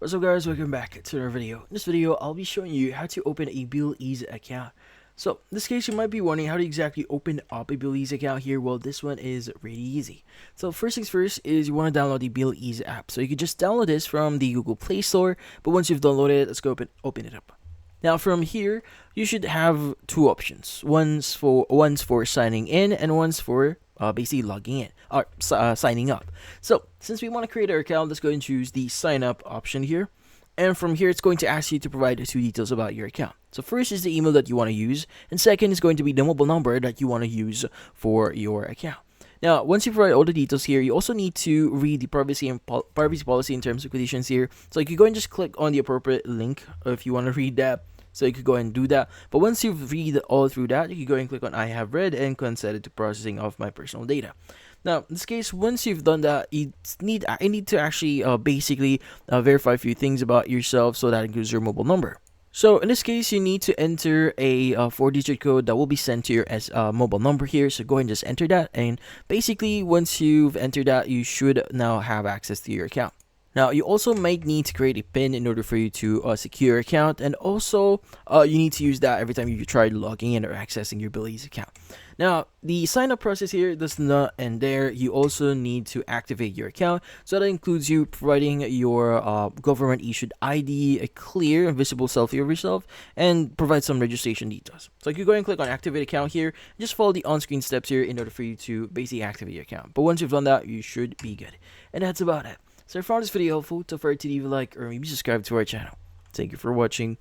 What's up guys, welcome back to another video. In this video, I'll be showing you how to open a Billease account. So in this case, you might be wondering how to exactly open up a Billease account here. Well, this one is really easy. So first things first is you want to download the Billease app. So you can just download this from the Google Play Store, but once you've downloaded it, let's go open it up. Now from here, you should have two options. One's for signing in and one's for basically logging in or signing up. So since we want to create our account, let's go and choose the sign up option here. And from here, it's going to ask you to provide two details about your account. So first is the email that you want to use, and second is going to be the mobile number that you want to use for your account. Now, once you provide all the details here, you also need to read the privacy policy and terms and conditions here. So you can go and just click on the appropriate link if you want to read that. So you could go ahead and do that. But once you've read all through that, you can go and click on I have read and consented to processing of my personal data. Now, in this case, once you've done that, I need to actually basically verify a few things about yourself, so that includes your mobile number. So in this case, you need to enter a 4-digit code that will be sent to your mobile number here. So go ahead and just enter that. And basically, once you've entered that, you should now have access to your account. Now, you also might need to create a PIN in order for you to secure your account, and also you need to use that every time you try logging in or accessing your Billease account. Now, the sign up process here does not end there. You also need to activate your account, so that includes you providing your government issued ID, a clear and visible selfie of yourself, and provide some registration details. So you go and click on activate account here, just follow the on-screen steps here in order for you to basically activate your account. But once you've done that, you should be good. And that's about it. So if you found this video helpful, don't forget to leave a like or maybe subscribe to our channel. Thank you for watching.